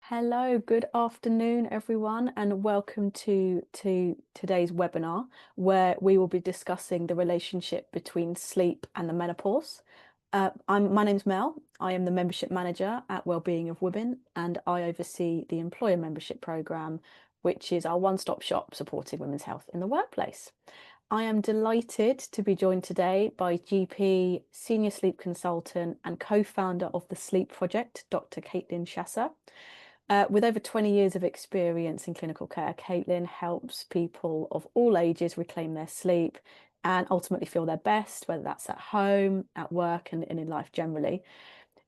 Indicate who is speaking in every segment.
Speaker 1: Hello, good afternoon, everyone, and welcome to today's webinar, where we will be discussing the relationship between sleep and the menopause. My name's Mel. I am the membership manager at Wellbeing of Women, and I oversee the employer membership program, which is our one-stop shop supporting women's health in the workplace. I am delighted to be joined today by GP, senior sleep consultant, and co-founder of the Sleep Project, Dr. Caitlin Chasser. With over 20 years of experience in clinical care, Caitlin helps people of all ages reclaim their sleep and ultimately feel their best, whether that's at home, at work, and in life generally.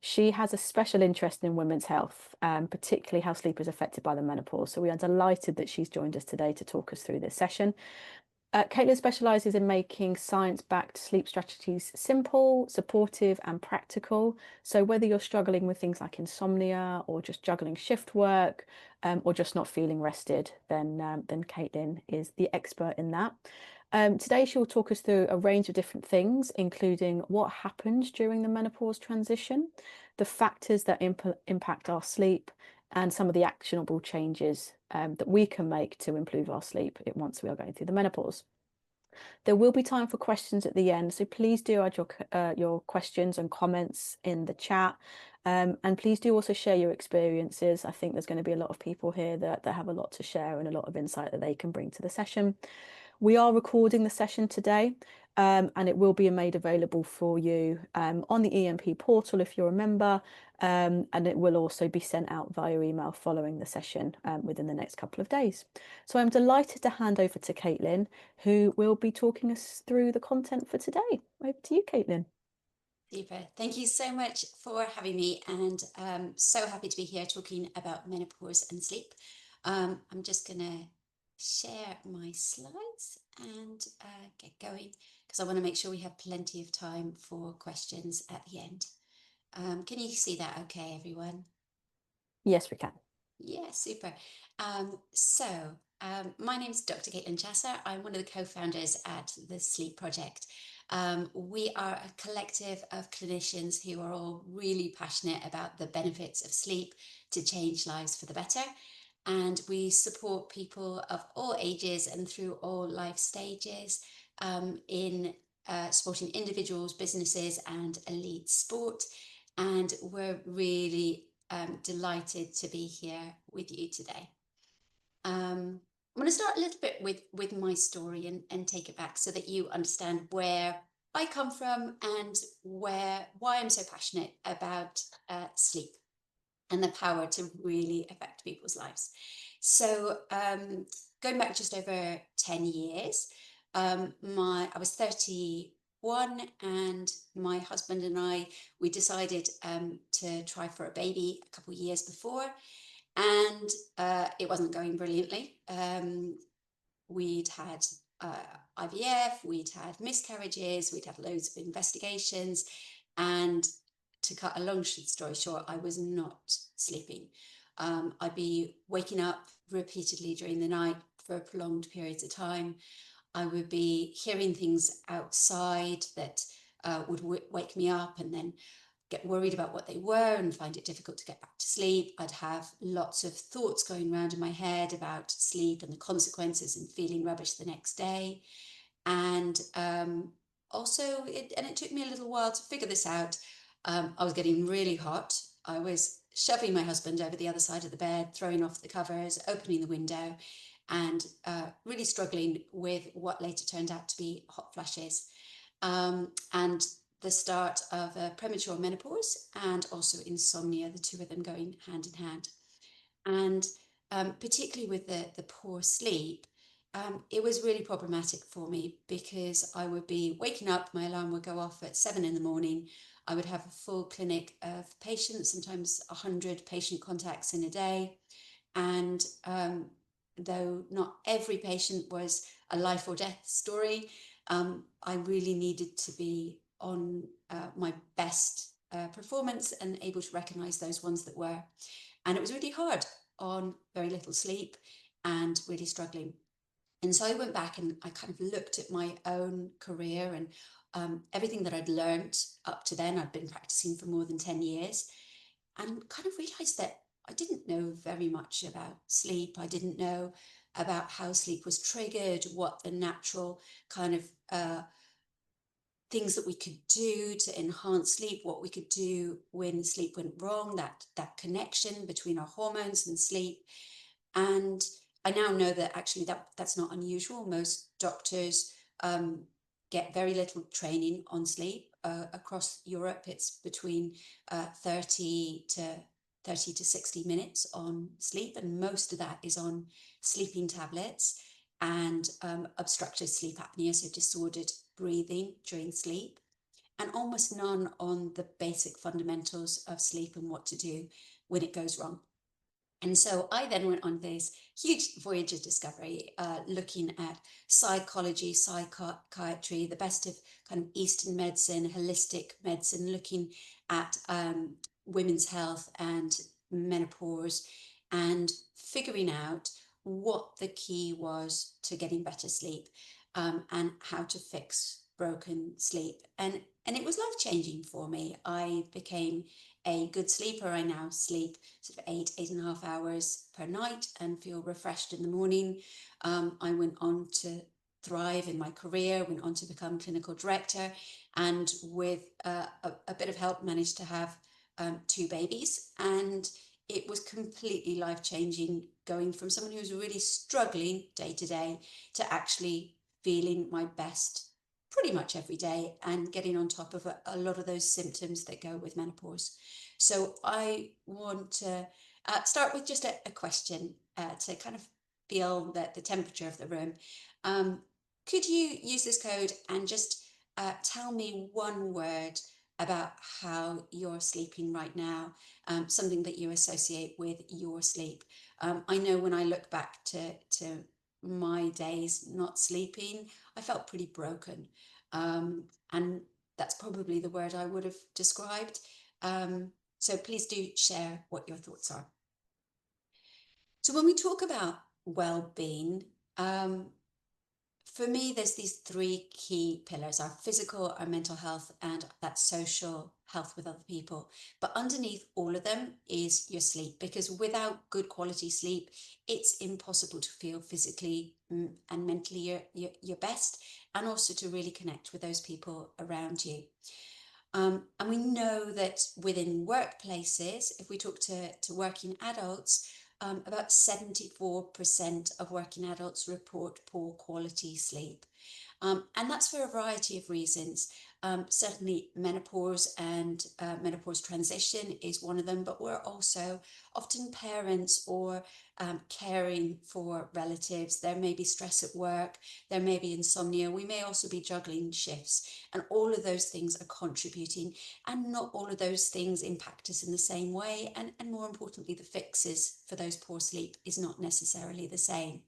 Speaker 1: She has a special interest in women's health, particularly how sleep is affected by the menopause. So we are delighted that she's joined us today to talk us through this session. Caitlin specialises in making science-backed sleep strategies simple, supportive, and practical. So whether you're struggling with things like insomnia or just juggling shift work, or just not feeling rested, then Caitlin is the expert in that. Today she'll talk us through a range of different things, including what happens during the menopause transition, the factors that impact our sleep, and some of the actionable changes that we can make to improve our sleep once we are going through the menopause. There will be time for questions at the end, so please do add your questions and comments in the chat. And please do also share your experiences. I think there's going to be a lot of people here that have a lot to share and a lot of insight that they can bring to the session. We are recording the session today, and it will be made available for you on the EMP portal if you're a member, and it will also be sent out via email following the session within the next couple of days. So I'm delighted to hand over to Caitlin, who will be talking us through the content for today. Over to you, Caitlin.
Speaker 2: Super. Thank you so much for having me, and so happy to be here talking about menopause and sleep. I'm just going to share my slides and get going because I want to make sure we have plenty of time for questions at the end. Can you see that okay, everyone?
Speaker 1: Yes, we can.
Speaker 2: Yeah, super. My name is Dr. Caitlin Chasser. I'm one of the co-founders at the Sleep Project. We are a collective of clinicians who are all really passionate about the benefits of sleep to change lives for the better. And we support people of all ages and through all life stages in supporting individuals, businesses, and elite sport. And we're really delighted to be here with you today. I'm going to start a little bit with my story and take it back so that you understand where I come from and why I'm so passionate about sleep and the power to really affect people's lives. So going back just over 10 years, I was 31 and my husband and I, we decided to try for a baby a couple of years before, and it wasn't going brilliantly. We'd had IVF, we'd had miscarriages, we'd had loads of investigations, and to cut a long story short, I was not sleeping. I'd be waking up repeatedly during the night for prolonged periods of time. I would be hearing things outside that would wake me up, and then get worried about what they were and find it difficult to get back to sleep. I'd have lots of thoughts going around in my head about sleep and the consequences and feeling rubbish the next day. And it took me a little while to figure this out. I was getting really hot. I was shoving my husband over the other side of the bed, throwing off the covers, opening the window, and really struggling with what later turned out to be hot flashes. And the start of a premature menopause and also insomnia, the two of them going hand in hand. And particularly with the poor sleep, it was really problematic for me because I would be waking up, my alarm would go off at 7 in the morning. I would have a full clinic of patients, sometimes 100 patient contacts in a day. And though not every patient was a life or death story, I really needed to be on my best performance and able to recognize those ones that were. And it was really hard on very little sleep and really struggling. And so I went back and I kind of looked at my own career and everything that I'd learned up to then. I'd been practicing for more than 10 years and kind of realized that I didn't know very much about sleep. I didn't know about how sleep was triggered, what the natural kind of things that we could do to enhance sleep, what we could do when sleep went wrong, that connection between our hormones and sleep. And I now know that actually that's not unusual. Most doctors get very little training on sleep. Across Europe, it's between 30 to 60 minutes on sleep, and most of that is on sleeping tablets and obstructive sleep apnea, so disordered breathing during sleep, and almost none on the basic fundamentals of sleep and what to do when it goes wrong. And so I then went on this huge voyage of discovery, looking at psychology, psychiatry, the best of kind of Eastern medicine, holistic medicine, looking at women's health and menopause, and figuring out what the key was to getting better sleep, and how to fix broken sleep. And it was life-changing for me. I became a good sleeper. I now sleep sort of 8.5 hours per night and feel refreshed in the morning. I went on to thrive in my career, went on to become clinical director, and with a bit of help managed to have 2 babies. And it was completely life-changing, going from someone who was really struggling day to day to actually feeling my best pretty much every day and getting on top of a lot of those symptoms that go with menopause. So I want to start with just a question to kind of feel the temperature of the room. Um, could you use this code and just tell me one word about how you're sleeping right now, something that you associate with your sleep? I know when I look back to my days not sleeping, I felt pretty broken. And that's probably the word I would have described. So please do share what your thoughts are. So when we talk about well-being, for me, there's these 3 key pillars: our physical, our mental health, and that social health with other people. But underneath all of them is your sleep, because without good quality sleep, it's impossible to feel physically and mentally your best, and also to really connect with those people around you. And we know that within workplaces, if we talk to working adults, about 74% of working adults report poor quality sleep. And that's for a variety of reasons. Certainly menopause and menopause transition is one of them, but we're also often parents or caring for relatives. There may be stress at work, there may be insomnia, we may also be juggling shifts, and all of those things are contributing, and not all of those things impact us in the same way, and more importantly, the fixes for those poor sleep is not necessarily the same.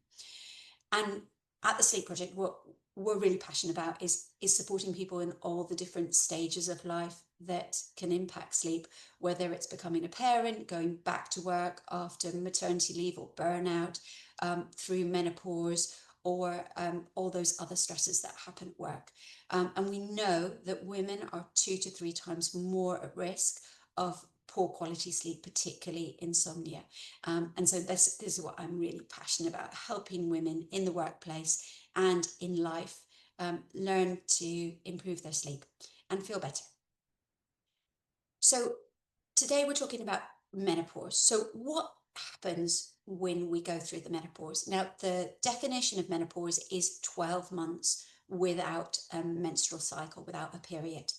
Speaker 2: And at the Sleep Project, what we're really passionate about is supporting people in all the different stages of life that can impact sleep, whether it's becoming a parent, going back to work after maternity leave or burnout, through menopause, or all those other stresses that happen at work. And we know that women are 2 to 3 times more at risk of poor quality sleep, particularly insomnia. And so this is what I'm really passionate about: helping women in the workplace and in life learn to improve their sleep and feel better. So today we're talking about menopause. So what happens when we go through the menopause? Now, the definition of menopause is 12 months without a menstrual cycle, without a period.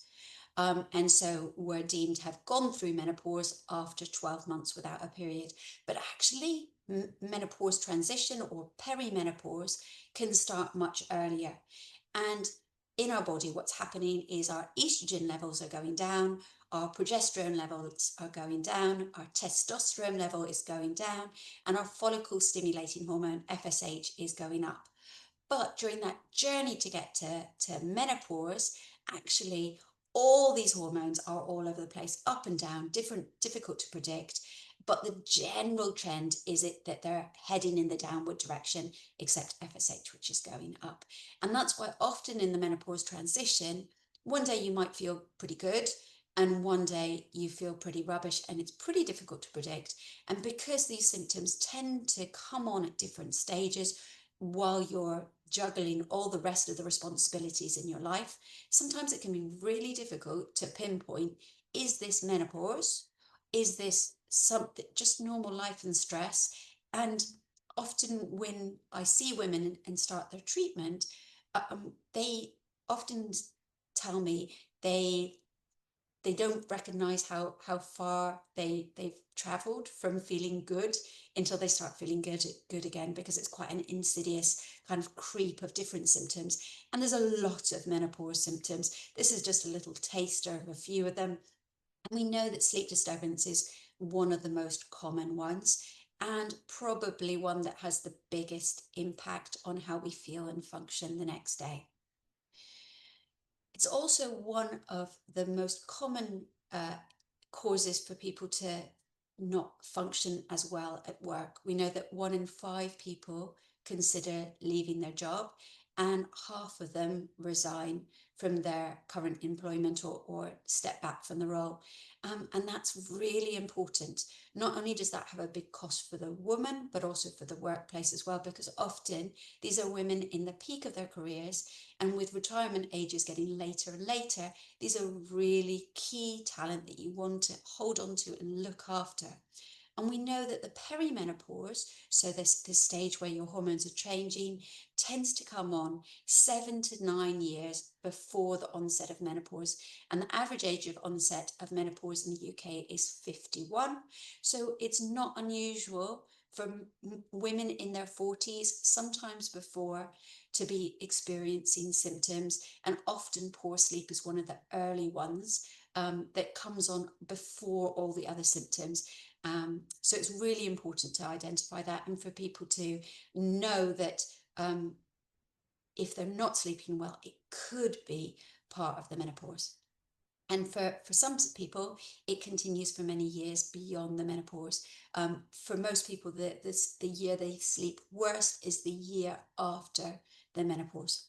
Speaker 2: And so we're deemed to have gone through menopause after 12 months without a period. But actually, menopause transition or perimenopause can start much earlier. And in our body, what's happening is our estrogen levels are going down, our progesterone levels are going down, our testosterone level is going down, and our follicle stimulating hormone, FSH, is going up. But during that journey to get to menopause, actually, all these hormones are all over the place, up and down, difficult to predict. But the general trend is that they're heading in the downward direction, except FSH, which is going up. And that's why often in the menopause transition, one day you might feel pretty good, and one day you feel pretty rubbish, and it's pretty difficult to predict. And because these symptoms tend to come on at different stages while you're juggling all the rest of the responsibilities in your life, sometimes it can be really difficult to pinpoint, is this menopause? Is this something just normal life and stress? And often when I see women and start their treatment, they often tell me they don't recognize how far they've traveled from feeling good until they start feeling good again, because it's quite an insidious kind of creep of different symptoms. And there's a lot of menopause symptoms. This is just a little taster of a few of them. And we know that sleep disturbance is one of the most common ones, and probably one that has the biggest impact on how we feel and function the next day. It's also one of the most common causes for people to not function as well at work. We know that 1 in 5 people consider leaving their job, and half of them resign from their current employment or step back from the role. And that's really important. Not only does that have a big cost for the woman, but also for the workplace as well, because often these are women in the peak of their careers, and with retirement ages getting later and later, these are really key talent that you want to hold on to and look after. And we know that the perimenopause, so this stage where your hormones are changing, tends to come on 7 to 9 years before the onset of menopause. And the average age of onset of menopause in the UK is 51. So it's not unusual for women in their 40s, sometimes before, to be experiencing symptoms. And often poor sleep is one of the early ones that comes on before all the other symptoms. So it's really important to identify that, and for people to know that if they're not sleeping well, it could be part of the menopause. And for some people, it continues for many years beyond the menopause. For most people, the year they sleep worst is the year after the menopause.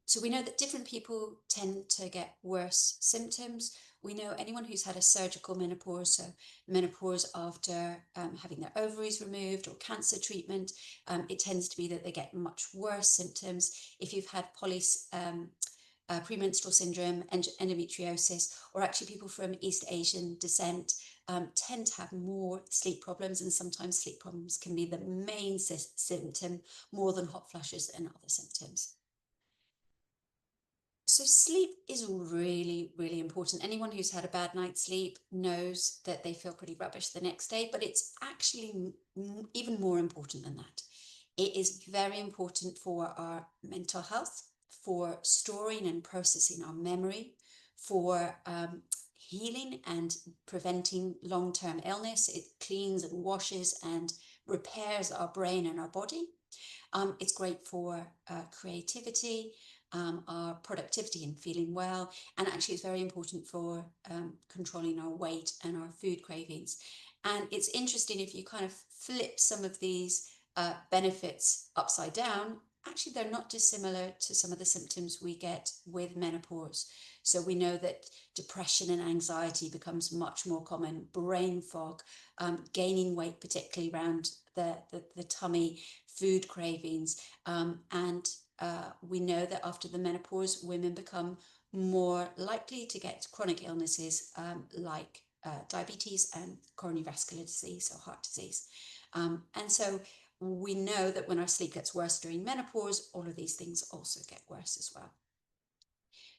Speaker 2: So we know that different people tend to get worse symptoms. We know anyone who's had a surgical menopause, so menopause after having their ovaries removed or cancer treatment, it tends to be that they get much worse symptoms. If you've had premenstrual syndrome and endometriosis, or actually people from East Asian descent, tend to have more sleep problems, and sometimes sleep problems can be the main symptom more than hot flushes and other symptoms. So sleep is really, really important. Anyone who's had a bad night's sleep knows that they feel pretty rubbish the next day, but it's actually even more important than that. It is very important for our mental health, for storing and processing our memory, for healing and preventing long-term illness. It cleans and washes and repairs our brain and our body. It's great for creativity, our productivity and feeling well, and actually it's very important for controlling our weight and our food cravings. And it's interesting, if you kind of flip some of these benefits upside down, actually they're not dissimilar to some of the symptoms we get with menopause. So we know that depression and anxiety becomes much more common, brain fog, gaining weight, particularly around the tummy, food cravings, and we know that after the menopause, women become more likely to get chronic illnesses like diabetes and coronary vascular disease, so heart disease. And so we know that when our sleep gets worse during menopause, all of these things also get worse as well.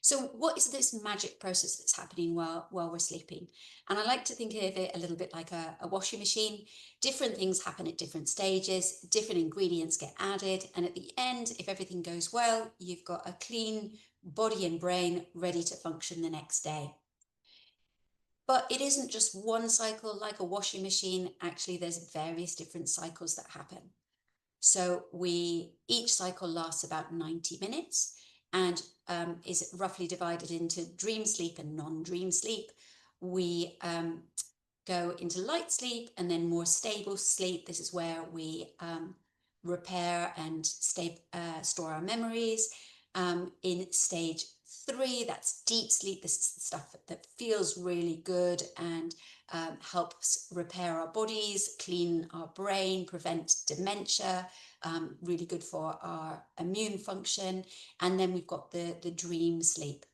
Speaker 2: So what is this magic process that's happening while we're sleeping? And I like to think of it a little bit like a washing machine. Different things happen at different stages, different ingredients get added, and at the end, if everything goes well, you've got a clean body and brain ready to function the next day. But it isn't just one cycle like a washing machine. Actually, there's various different cycles that happen. So each cycle lasts about 90 minutes and is roughly divided into dream sleep and non-dream sleep. We go into light sleep and then more stable sleep. This is where we repair and store our memories. In stage 3, that's deep sleep. This is the stuff that feels really good and helps repair our bodies, clean our brain, prevent dementia, really good for our immune function. And then we've got the dream sleep.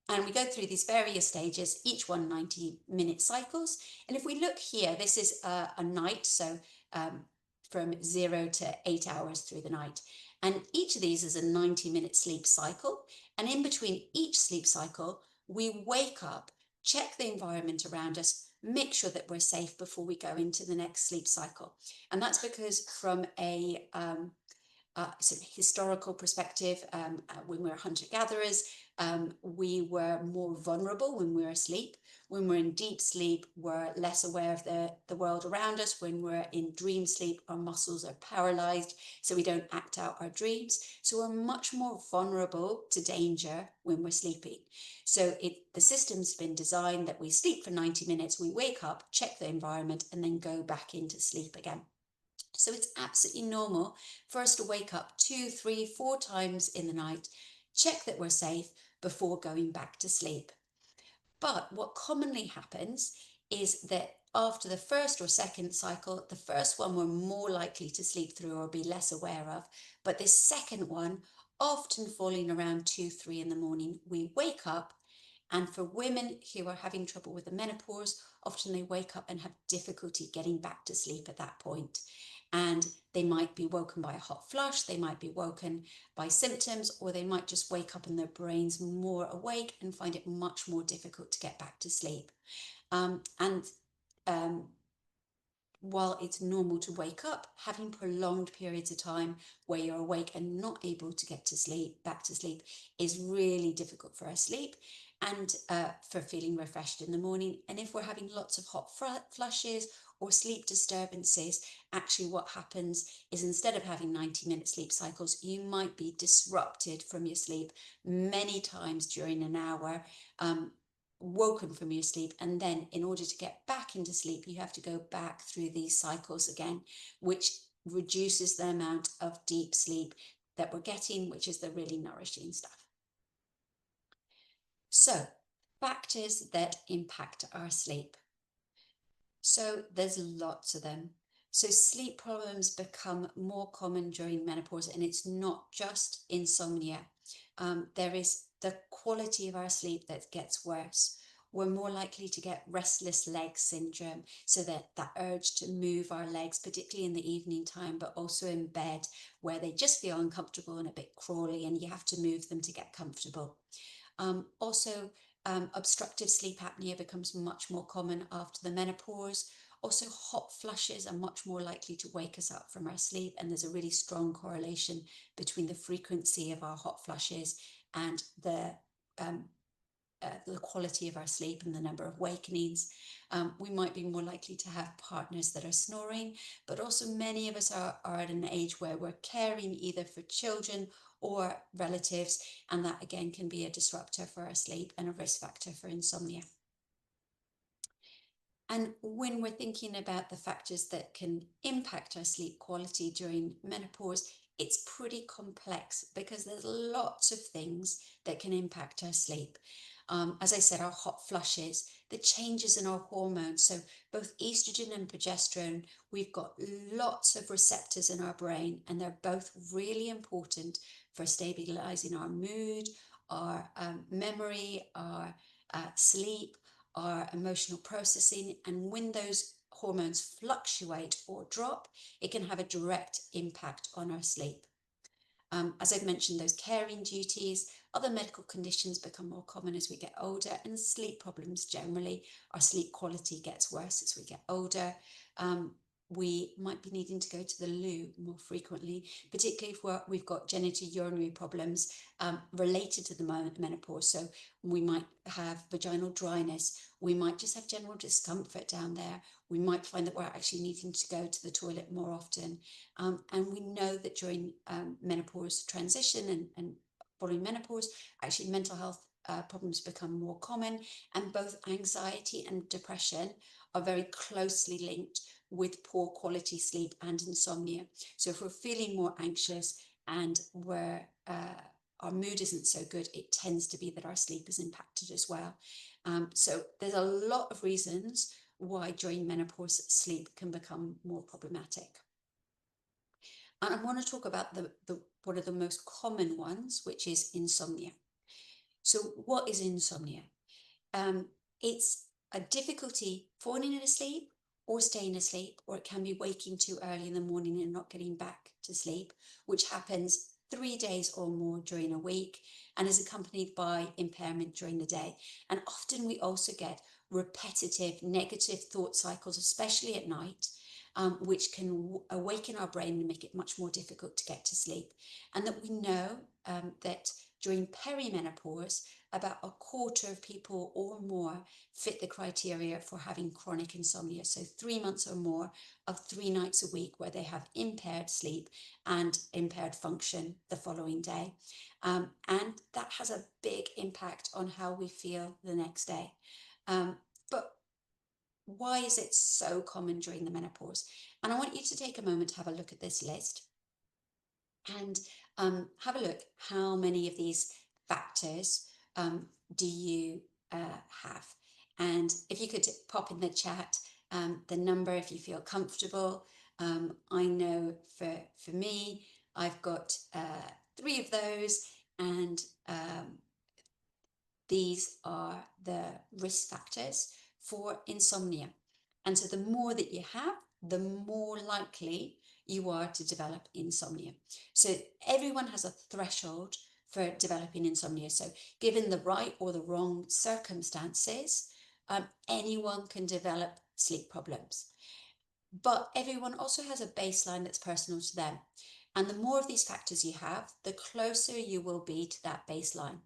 Speaker 2: And we go through these various stages, each one 90-minute cycles. And if we look here, this is a night, so from 0 to 8 hours through the night. And each of these is a 90-minute sleep cycle. And in between each sleep cycle, we wake up, check the environment around us, make sure that we're safe before we go into the next sleep cycle. And that's because from a sort of historical perspective, when we were hunter-gatherers, we were more vulnerable when we were asleep. When we're in deep sleep, we're less aware of the world around us. When we're in dream sleep, our muscles are paralyzed, so we don't act out our dreams. So we're much more vulnerable to danger when we're sleeping. So the system's been designed that we sleep for 90 minutes, we wake up, check the environment, and then go back into sleep again. So it's absolutely normal for us to wake up 2, 3, 4 times in the night, check that we're safe before going back to sleep. But what commonly happens is that after the first or second cycle, the first one we're more likely to sleep through or be less aware of, but this second one, often falling around 2, 3 in the morning, we wake up. And for women who are having trouble with the menopause, often they wake up and have difficulty getting back to sleep at that point. And they might be woken by a hot flush, they might be woken by symptoms, or they might just wake up and their brain's more awake and find it much more difficult to get back to sleep. And while it's normal to wake up, having prolonged periods of time where you're awake and not able to get to sleep, back to sleep, is really difficult for our sleep and for feeling refreshed in the morning. And if we're having lots of hot flushes or sleep disturbances, actually what happens is instead of having 90-minute sleep cycles, you might be disrupted from your sleep many times during an hour, woken from your sleep, and then in order to get back into sleep you have to go back through these cycles again, which reduces the amount of deep sleep that we're getting, which is the really nourishing stuff. So factors that impact our sleep. So there's lots of them. So sleep problems become more common during menopause, and it's not just insomnia. There is the quality of our sleep that gets worse. We're more likely to get restless leg syndrome, so that urge to move our legs, particularly in the evening time, but also in bed, where they just feel uncomfortable and a bit crawly, and you have to move them to get comfortable. Obstructive sleep apnea becomes much more common after the menopause. Also, hot flushes are much more likely to wake us up from our sleep, and there's a really strong correlation between the frequency of our hot flushes and the quality of our sleep and the number of awakenings. We might be more likely to have partners that are snoring, but also many of us are at an age where we're caring either for children or relatives, and that again can be a disruptor for our sleep and a risk factor for insomnia. And when we're thinking about the factors that can impact our sleep quality during menopause, it's pretty complex because there's lots of things that can impact our sleep. As I said, our hot flushes, the changes in our hormones, so both estrogen and progesterone, we've got lots of receptors in our brain, and they're both really important for stabilizing our mood, our memory, our sleep, our emotional processing. And when those hormones fluctuate or drop, it can have a direct impact on our sleep. As I've mentioned, those caring duties, other medical conditions become more common as we get older, and sleep problems generally. Our sleep quality gets worse as we get older. We might be needing to go to the loo more frequently, particularly if we've got genitourinary problems related to the menopause. So we might have vaginal dryness, we might just have general discomfort down there, we might find that we're actually needing to go to the toilet more often. And we know that during menopause transition and following menopause, actually mental health problems become more common, and both anxiety and depression are very closely linked with poor quality sleep and insomnia. So if we're feeling more anxious and our mood isn't so good, it tends to be that our sleep is impacted as well. So there's a lot of reasons why during menopause sleep can become more problematic. And I want to talk about one of the most common ones, which is insomnia. So what is insomnia? Um, it's a difficulty falling asleep or staying asleep, or it can be waking too early in the morning and not getting back to sleep, which happens 3 days or more during a week and is accompanied by impairment during the day. And often we also get repetitive negative thought cycles, especially at night, which can awaken our brain and make it much more difficult to get to sleep. And that we know that during perimenopause, about a quarter of people or more fit the criteria for having chronic insomnia. So 3 months or more of 3 nights a week where they have impaired sleep and impaired function the following day. And that has a big impact on how we feel the next day. But why is it so common during the menopause? And I want you to take a moment to have a look at this list and have a look how many of these factors do you have. And if you could pop in the chat the number if you feel comfortable. I know for me, I've got 3 of those, and these are the risk factors for insomnia. And so the more that you have, the more likely you are to develop insomnia. So everyone has a threshold for developing insomnia. So given the right or the wrong circumstances, anyone can develop sleep problems. But everyone also has a baseline that's personal to them. And the more of these factors you have, the closer you will be to that baseline.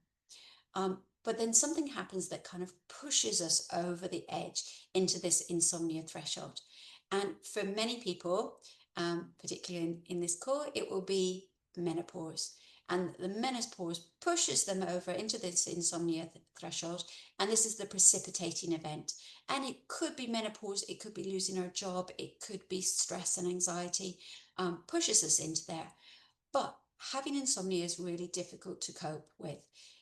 Speaker 2: But then something happens that kind of pushes us over the edge into this insomnia threshold. And for many people, particularly in this call, it will be menopause. And the menopause pushes them over into this insomnia threshold. And this is the precipitating event. And it could be menopause, it could be losing our job, it could be stress and anxiety, pushes us into there. But having insomnia is really difficult to cope with.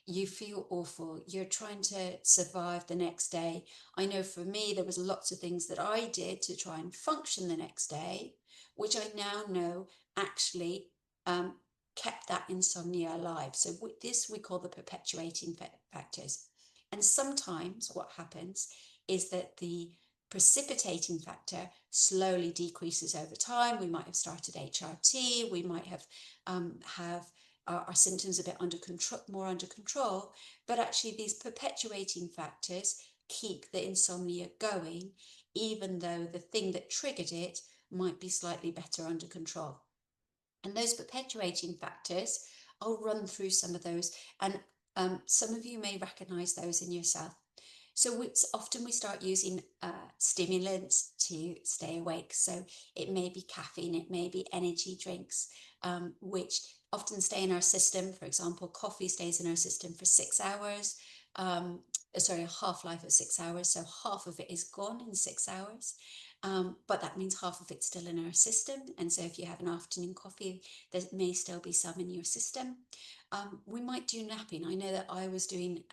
Speaker 2: You feel awful. You're trying to survive the next day. I know for me, there was lots of things that I did to try and function the next day, which I now know actually kept that insomnia alive. So this we call the perpetuating factors. And sometimes what happens is that the precipitating factor slowly decreases over time. We might have started HRT, we might have our symptoms a bit more under control, but actually these perpetuating factors keep the insomnia going, even though the thing that triggered it might be slightly better under control. And those perpetuating factors, I'll run through some of those, and some of you may recognize those in yourself. So often we start using stimulants to stay awake. So it may be caffeine, it may be energy drinks, which often stay in our system. For example, coffee stays in our system for 6 hours. Sorry, a half-life of 6 hours. So half of it is gone in 6 hours. But that means half of it's still in our system. And so if you have an afternoon coffee, there may still be some in your system. We might do napping. I know that I was doing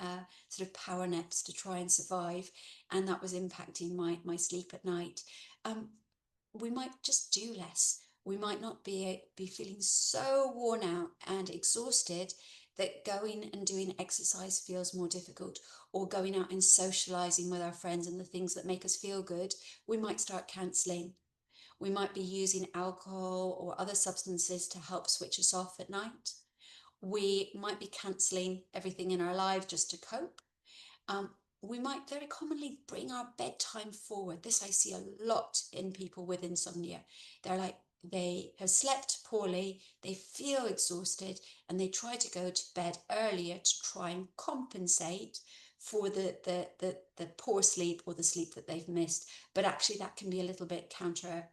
Speaker 2: sort of power naps to try and survive, and that was impacting my sleep at night. We might just do less. We might not be feeling so worn out and exhausted that going and doing exercise feels more difficult, or going out and socializing with our friends and the things that make us feel good, we might start cancelling. We might be using alcohol or other substances to help switch us off at night. We might be cancelling everything in our life just to cope. We might very commonly bring our bedtime forward. This I see a lot in people with insomnia. They have slept poorly, they feel exhausted, and they try to go to bed earlier to try and compensate for the poor sleep or the sleep that they've missed. But actually that can be a little bit counter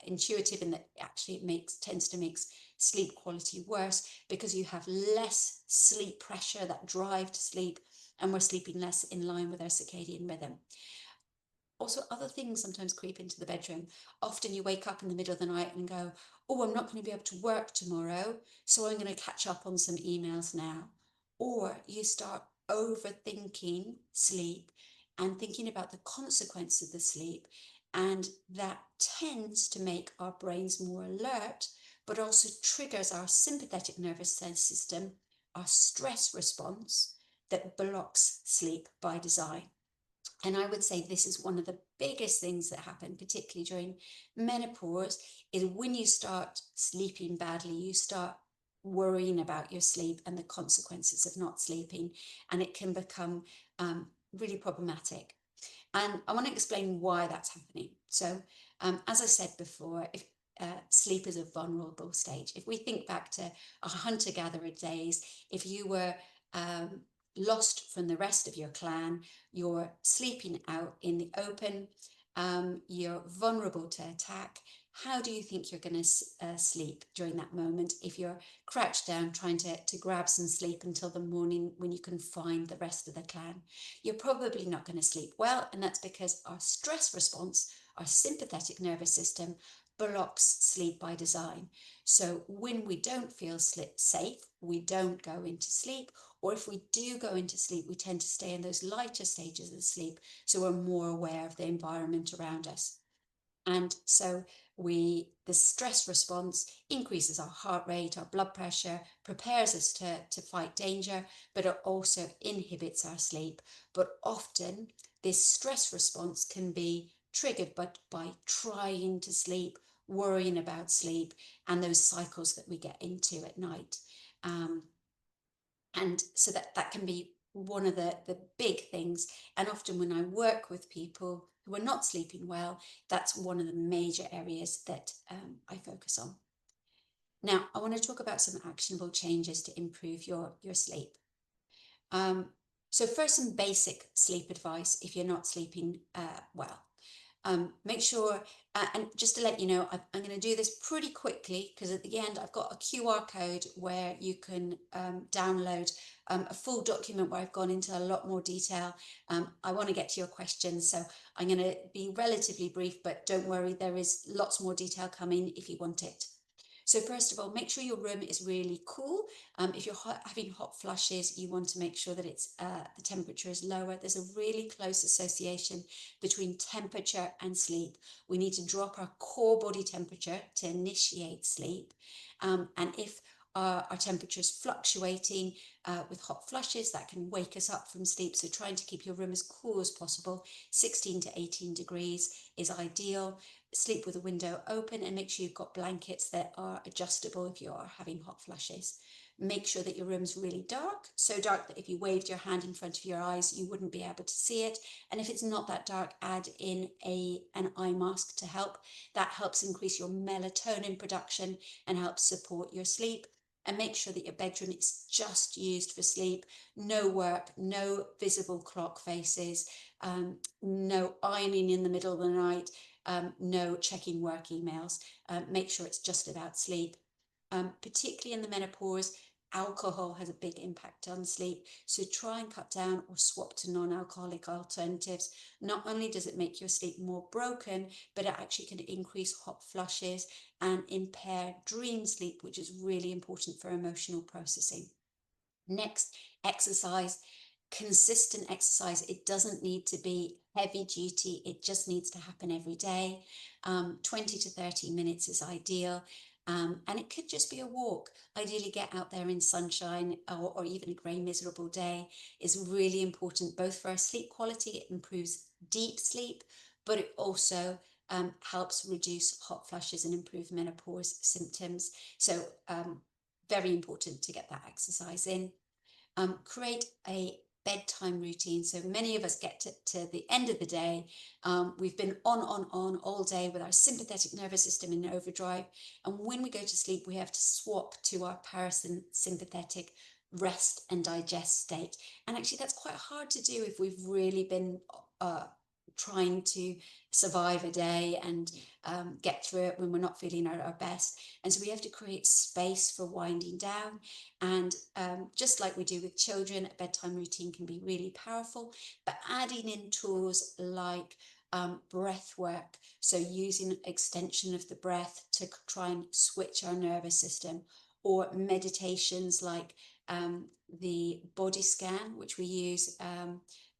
Speaker 2: intuitive, in that actually it tends to make sleep quality worse, because you have less sleep pressure, that drive to sleep, and we're sleeping less in line with our circadian rhythm. Also, other things sometimes creep into the bedroom. Often you wake up in the middle of the night and go, oh, I'm not going to be able to work tomorrow, so I'm going to catch up on some emails now. Or you start overthinking sleep and thinking about the consequences of the sleep. And that tends to make our brains more alert, but also triggers our sympathetic nervous system, our stress response that blocks sleep by design. And I would say this is one of the biggest things that happen, particularly during menopause, is when you start sleeping badly, you start worrying about your sleep and the consequences of not sleeping, and it can become really problematic. And I want to explain why that's happening. So, as I said before, if sleep is a vulnerable stage. If we think back to our hunter-gatherer days, if you were um, lost from the rest of your clan, you're sleeping out in the open, you're vulnerable to attack. How do you think you're going to sleep during that moment if you're crouched down trying to grab some sleep until the morning when you can find the rest of the clan? You're probably not going to sleep well, and that's because our stress response, our sympathetic nervous system, blocks sleep by design. So when we don't feel safe, we don't go into sleep, or if we do go into sleep, we tend to stay in those lighter stages of sleep, so we're more aware of the environment around us. And so the stress response increases our heart rate, our blood pressure, prepares us to fight danger, but it also inhibits our sleep. But often this stress response can be triggered by trying to sleep, worrying about sleep, and those cycles that we get into at night. Um, and so that can be one of the big things. And often when I work with people who are not sleeping well, that's one of the major areas that I focus on. Now, I want to talk about some actionable changes to improve your sleep. Um, so first, some basic sleep advice if you're not sleeping well. Make sure, and just to let you know, I'm going to do this pretty quickly because at the end I've got a QR code where you can download a full document where I've gone into a lot more detail. I want to get to your questions, so I'm going to be relatively brief, but don't worry, there is lots more detail coming if you want it. So first of all, make sure your room is really cool. If you're having hot flushes, you want to make sure that the temperature is lower. There's a really close association between temperature and sleep. We need to drop our core body temperature to initiate sleep. And if our temperature is fluctuating with hot flushes, that can wake us up from sleep. So trying to keep your room as cool as possible, 16 to 18 degrees is ideal. Sleep with a window open and make sure you've got blankets that are adjustable if you are having hot flushes. Make sure that your room's really dark, so dark that if you waved your hand in front of your eyes, you wouldn't be able to see it. And if it's not that dark, add in an eye mask to help. That helps increase your melatonin production and helps support your sleep. And make sure that your bedroom is just used for sleep. No work, no visible clock faces, no ironing in the middle of the night, no checking work emails. Make sure it's just about sleep. Particularly in the menopause, alcohol has a big impact on sleep. So try and cut down or swap to non-alcoholic alternatives. Not only does it make your sleep more broken, but it actually can increase hot flushes and impair dream sleep, which is really important for emotional processing. Next, exercise. Consistent exercise. It doesn't need to be heavy duty. It just needs to happen every day. 20 to 30 minutes is ideal. And it could just be a walk. Ideally, get out there in sunshine or even a grey, miserable day is really important, both for our sleep quality. It improves deep sleep, but it also helps reduce hot flushes and improve menopause symptoms. So very important to get that exercise in. Create a bedtime routine. So many of us get to the end of the day. We've been on all day with our sympathetic nervous system in overdrive. And when we go to sleep, we have to swap to our parasympathetic rest and digest state. And actually, that's quite hard to do if we've really been trying to survive a day and get through it when we're not feeling our best. And so we have to create space for winding down. And just like we do with children, a bedtime routine can be really powerful, but adding in tools like breath work, so using extension of the breath to try and switch our nervous system, or meditations like the body scan, which we use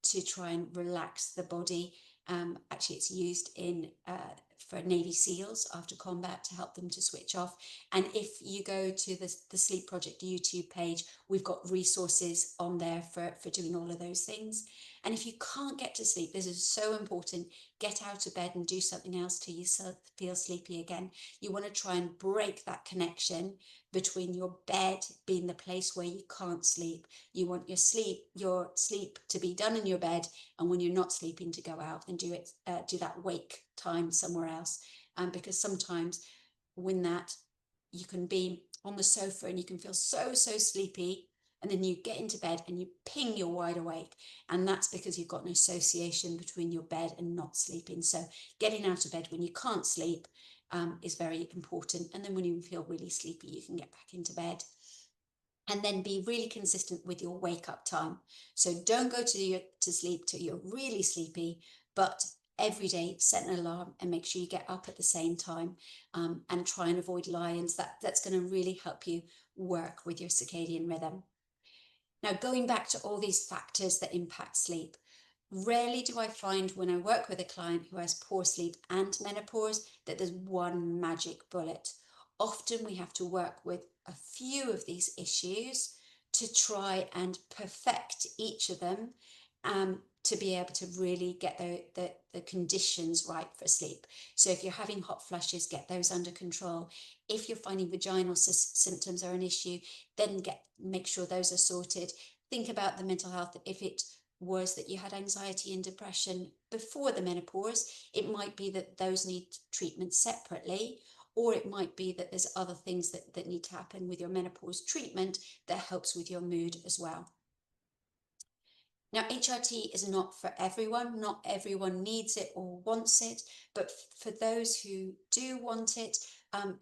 Speaker 2: to try and relax the body. Actually, it's used in for Navy SEALs after combat to help them to switch off. And if you go to the Sleep Project YouTube page, we've got resources on there for doing all of those things. And if you can't get to sleep, this is so important, get out of bed and do something else till you feel sleepy again. You want to try and break that connection between your bed being the place where you can't sleep. You want your sleep to be done in your bed, and when you're not sleeping, to go out and do that wake time somewhere else. Because sometimes when that, you can be on the sofa and you can feel so sleepy, and then you get into bed and you ping, you're wide awake, and that's because you've got an association between your bed and not sleeping. So getting out of bed when you can't sleep is very important. And then when you feel really sleepy, you can get back into bed. And then be really consistent with your wake up time. So don't go to sleep till you're really sleepy, but every day set an alarm and make sure you get up at the same time, and try and avoid lie-ins. That's going to really help you work with your circadian rhythm. Now, going back to all these factors that impact sleep, rarely do I find when I work with a client who has poor sleep and menopause that there's one magic bullet. Often we have to work with a few of these issues to try and perfect each of them, to be able to really get the conditions right for sleep. So if you're having hot flushes, get those under control. If you're finding vaginal symptoms are an issue, then make sure those are sorted. Think about the mental health. If it was that you had anxiety and depression before the menopause, it might be that those need treatment separately, or it might be that there's other things that need to happen with your menopause treatment that helps with your mood as well. Now, HRT is not for everyone. Not everyone needs it or wants it, but for those who do want it,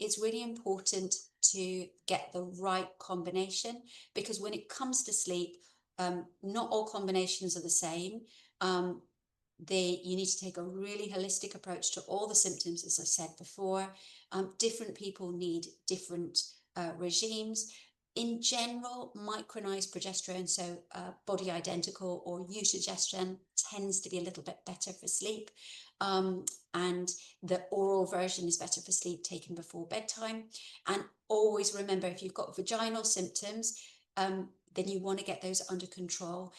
Speaker 2: it's really important to get the right combination, because when it comes to sleep, not all combinations are the same. You need to take a really holistic approach to all the symptoms, as I said before. Different people need different regimes. In general, micronized progesterone, so body identical or eutagestrone, tends to be a little bit better for sleep. And the oral version is better for sleep, taken before bedtime. And always remember, if you've got vaginal symptoms, then you want to get those under control,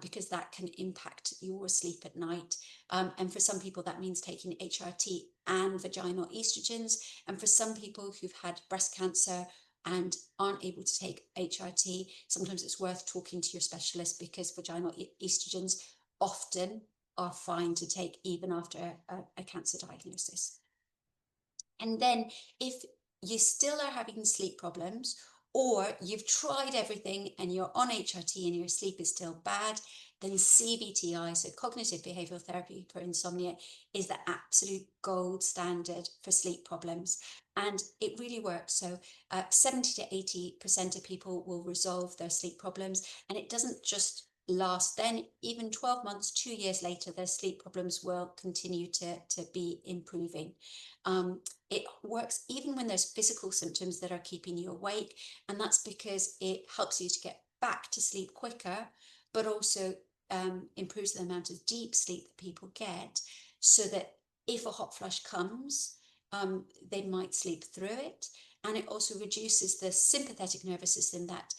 Speaker 2: because that can impact your sleep at night. And for some people, that means taking HRT and vaginal estrogens. And for some people who've had breast cancer and aren't able to take HRT, sometimes it's worth talking to your specialist, because vaginal estrogens often are fine to take even after a cancer diagnosis. And then if you still are having sleep problems, or you've tried everything and you're on HRT and your sleep is still bad, then CBTI, so cognitive behavioral therapy for insomnia, is the absolute gold standard for sleep problems. And it really works. So 70 to 80% of people will resolve their sleep problems. And it doesn't just last then, even 12 months, 2 years later, their sleep problems will continue to be improving. It works even when there's physical symptoms that are keeping you awake, and that's because it helps you to get back to sleep quicker, but also improves the amount of deep sleep that people get, so that if a hot flush comes, they might sleep through it. And it also reduces the sympathetic nervous system, that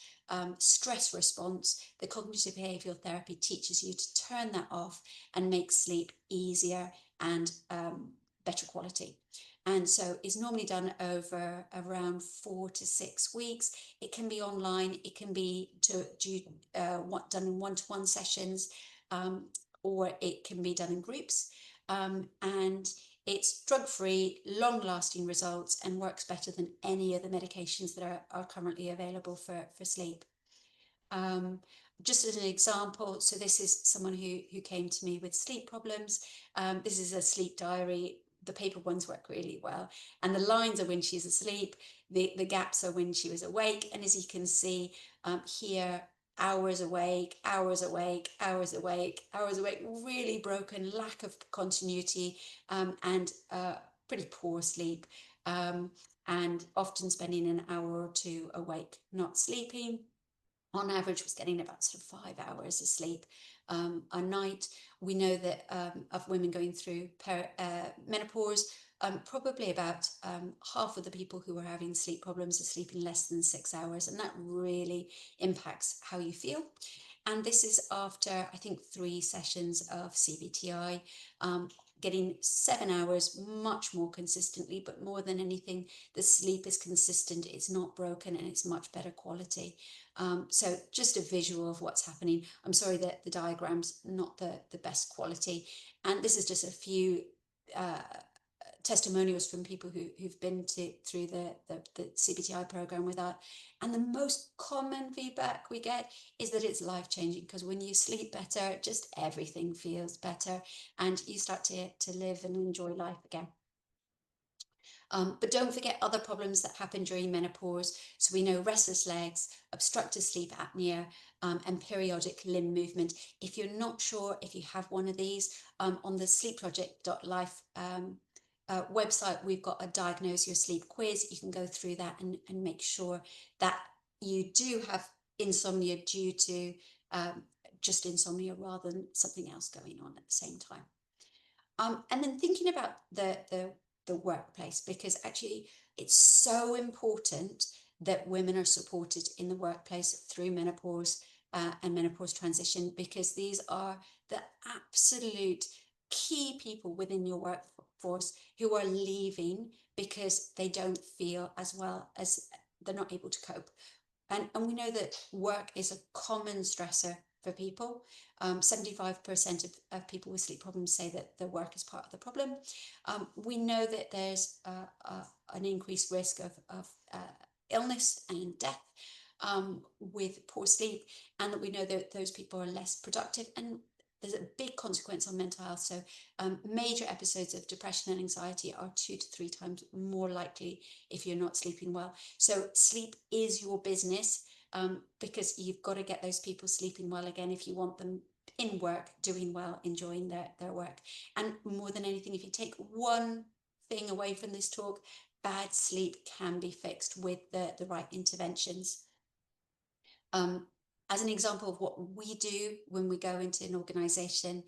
Speaker 2: stress response. The cognitive behavioral therapy teaches you to turn that off and make sleep easier and better quality. And so it's normally done over around 4 to 6 weeks. It can be online, it can be done in one-to-one sessions, or it can be done in groups. And it's drug-free, long-lasting results, and works better than any of the medications that are currently available for sleep. Just as an example, so this is someone who came to me with sleep problems. This is a sleep diary. The paper ones work really well. And the lines are when she's asleep. The gaps are when she was awake. And as you can see here, hours awake, hours awake, hours awake, hours awake, really broken, lack of continuity, and pretty poor sleep, and often spending an hour or two awake, not sleeping. On average, was getting about sort of 5 hours of sleep a night. We know that of women going through menopause, probably about half of the people who are having sleep problems are sleeping less than 6 hours, and that really impacts how you feel. And this is after, I think, 3 sessions of CBTI, getting 7 hours much more consistently, but more than anything, the sleep is consistent, it's not broken, and it's much better quality. So just a visual of what's happening. I'm sorry that the diagram's not the best quality. And this is just a few testimonials from people who've been through the CBTI program with that. And the most common feedback we get is that it's life-changing, because when you sleep better, just everything feels better, and you start to live and enjoy life again. But don't forget other problems that happen during menopause. So we know restless legs, obstructive sleep apnea, and periodic limb movement. If you're not sure if you have one of these, on the sleepproject.life website, we've got a diagnose your sleep quiz. You can go through that and make sure that you do have insomnia due to just insomnia rather than something else going on at the same time. And then thinking about the workplace, because actually it's so important that women are supported in the workplace through menopause and menopause transition, because these are the absolute key people within your workforce who are leaving because they don't feel as well, as they're not able to cope. And we know that work is a common stressor for people. 75% of people with sleep problems say that the work is part of the problem. We know that there's an increased risk of illness and death with poor sleep, and that we know that those people are less productive, and there's a big consequence on mental health. So major episodes of depression and anxiety are 2 to 3 times more likely if you're not sleeping well. So sleep is your business, because you've got to get those people sleeping well again if you want them in work, doing well, enjoying their work. And more than anything, if you take one thing away from this talk, bad sleep can be fixed with the right interventions. As an example of what we do when we go into an organization,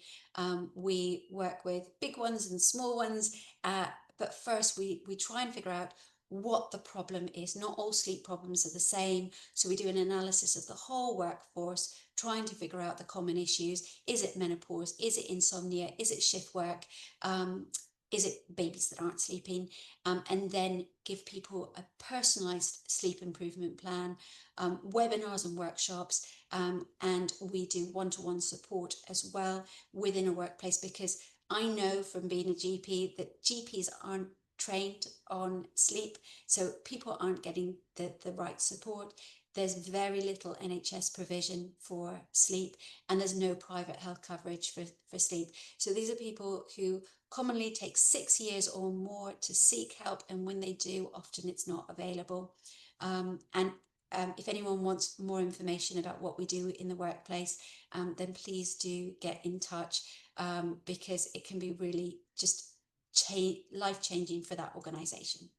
Speaker 2: we work with big ones and small ones, but first we try and figure out what the problem is. Not all sleep problems are the same, so we do an analysis of the whole workforce, trying to figure out the common issues. Is it menopause? Is it insomnia? Is it shift work? Is it babies that aren't sleeping? And then give people a personalized sleep improvement plan, webinars and workshops, and we do one-to-one support as well within a workplace, because I know from being a GP that GPs aren't trained on sleep, so people aren't getting the right support. There's very little NHS provision for sleep, and there's no private health coverage for sleep. So these are people who commonly take 6 years or more to seek help, and when they do, often it's not available. And if anyone wants more information about what we do in the workplace, then please do get in touch, because it can be really just life-changing for that organization.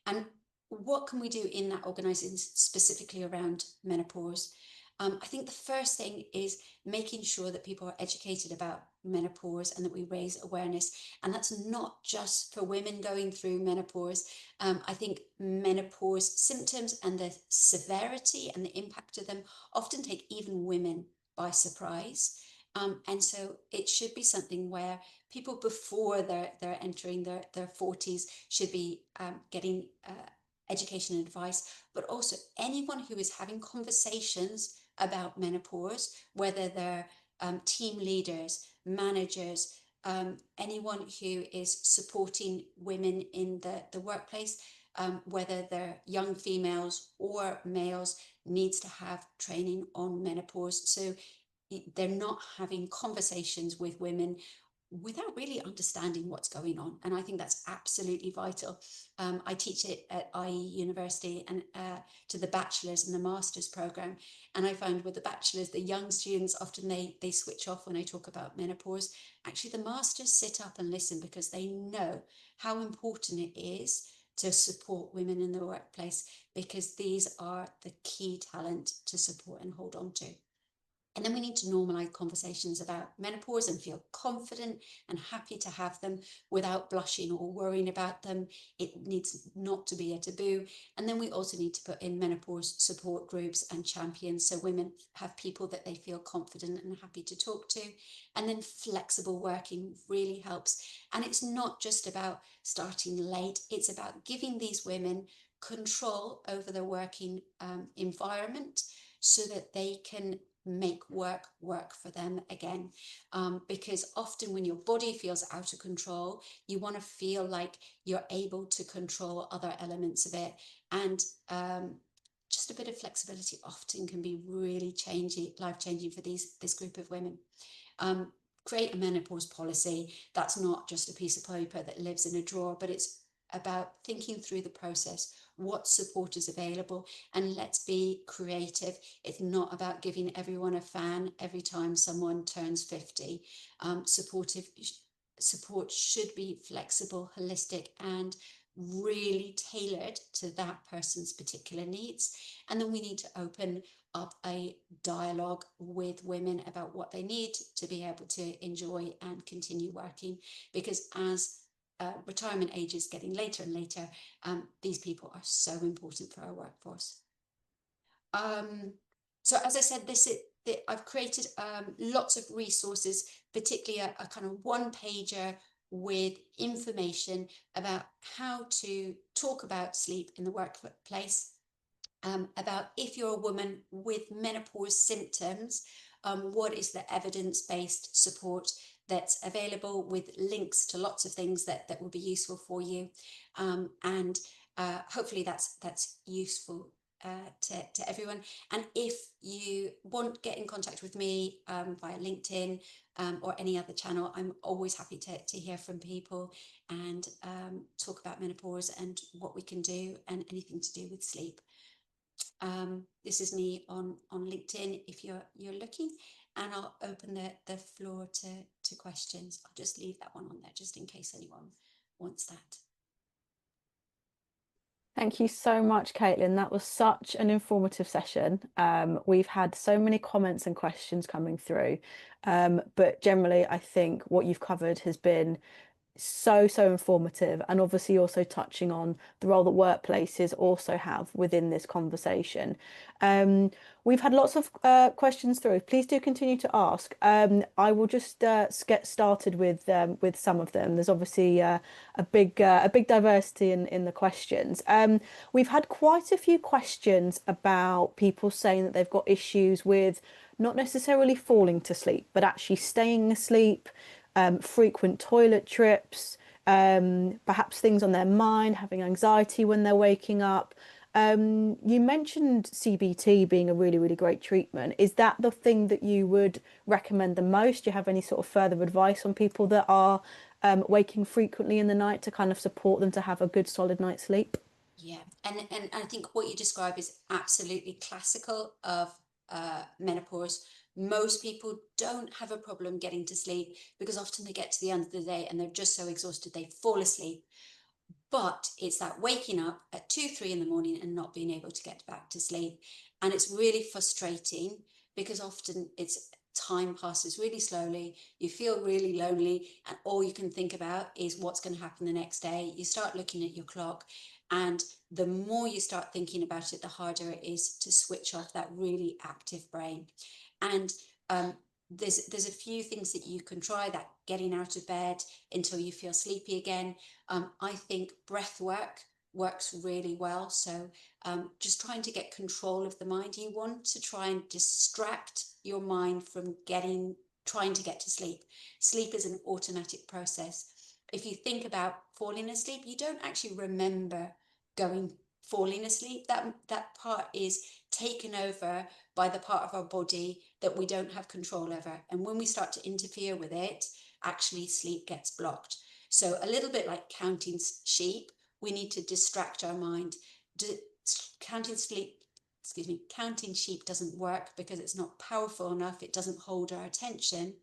Speaker 2: And what can we do in that organization specifically around menopause? I think the first thing is making sure that people are educated about menopause and that we raise awareness. And that's not just for women going through menopause. I think menopause symptoms and the severity and the impact of them often take even women by surprise. And so it should be something where people before they're entering their 40s should be getting education and advice, but also anyone who is having conversations about menopause, whether they're team leaders, managers, anyone who is supporting women in the workplace, whether they're young females or males, needs to have training on menopause. So they're not having conversations with women without really understanding what's going on. And I think that's absolutely vital. I teach it at IE University and to the bachelor's and the master's program. And I find with the bachelor's, the young students, often they switch off when I talk about menopause. Actually, the masters sit up and listen because they know how important it is to support women in the workplace, because these are the key talent to support and hold on to. And then we need to normalize conversations about menopause and feel confident and happy to have them without blushing or worrying about them. It needs not to be a taboo. And then we also need to put in menopause support groups and champions, so women have people that they feel confident and happy to talk to. And then flexible working really helps. And it's not just about starting late, it's about giving these women control over their working environment so that they can make work for them again. Because often when your body feels out of control, you want to feel like you're able to control other elements of it. And just a bit of flexibility often can be really life-changing for this group of women. Create a menopause policy. That's not just a piece of paper that lives in a drawer, but it's about thinking through the process, what support is available, and let's be creative. It's not about giving everyone a fan every time someone turns 50. Support should be flexible, holistic, and really tailored to that person's particular needs. And then we need to open up a dialogue with women about what they need to be able to enjoy and continue working, because as retirement age is getting later and later, these people are so important for our workforce. So as I said, I've created lots of resources, particularly a kind of one-pager with information about how to talk about sleep in the workplace, about if you're a woman with menopause symptoms, what is the evidence-based support that's available, with links to lots of things that will be useful for you. And hopefully that's useful to everyone. And if you want to get in contact with me via LinkedIn or any other channel, I'm always happy to hear from people and talk about menopause and what we can do and anything to do with sleep. This is me on LinkedIn if you're looking, and I'll open the floor to questions. I'll just leave that one on there just in case anyone wants that.
Speaker 1: Thank you so much, Caitlin. That was such an informative session. We've had so many comments and questions coming through, but generally, I think what you've covered has been so informative, and obviously also touching on the role that workplaces also have within this conversation. We've had lots of questions through. Please do continue to ask. I will just get started with some of them. There's obviously a big diversity in the questions. We've had quite a few questions about people saying that they've got issues with not necessarily falling to sleep, but actually staying asleep, frequent toilet trips, perhaps things on their mind, having anxiety when they're waking up. You mentioned CBT being a really great treatment. Is that the thing that you would recommend the most? Do you have any sort of further advice on people that are waking frequently in the night to kind of support them to have a good solid night's sleep?
Speaker 2: Yeah, and I think what you describe is absolutely classical of menopause. Most people don't have a problem getting to sleep because often they get to the end of the day and they're just so exhausted they fall asleep. But it's that waking up at 2, 3 in the morning and not being able to get back to sleep. And it's really frustrating because often it's time passes really slowly. You feel really lonely, and all you can think about is what's going to happen the next day. You start looking at your clock, and the more you start thinking about it, the harder it is to switch off that really active brain. And there's a few things that you can try, that getting out of bed until you feel sleepy again. I think breath work works really well. So just trying to get control of the mind. You want to try and distract your mind from trying to get to sleep. Sleep is an automatic process. If you think about falling asleep, you don't actually remember falling asleep. That part is taken over by the part of our body that we don't have control over. And when we start to interfere with it, actually sleep gets blocked. So a little bit like counting sheep, we need to distract our mind. Counting sleep, excuse me, counting sheep doesn't work because it's not powerful enough. It doesn't hold our attention.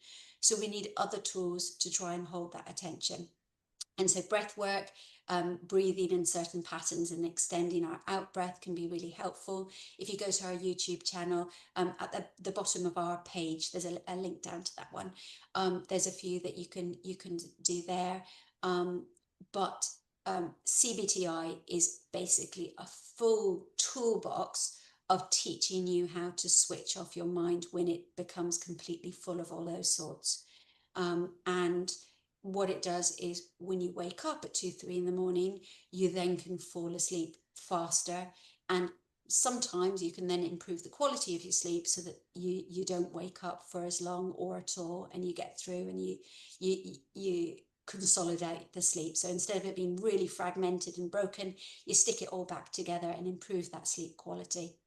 Speaker 2: So we need other tools to try and hold that attention. And so breath work, breathing in certain patterns and extending our out breath can be really helpful. If you go to our YouTube channel, at the bottom of our page, there's a link down to that one. There's a few that you can do there. But CBTI is basically a full toolbox of teaching you how to switch off your mind when it becomes completely full of all those sorts. And what it does is when you wake up at 2, 3 in the morning, you then can fall asleep faster. And sometimes you can then improve the quality of your sleep so that you don't wake up for as long or at all, and you get through and you consolidate the sleep. So instead of it being really fragmented and broken, you stick it all back together and improve that sleep quality.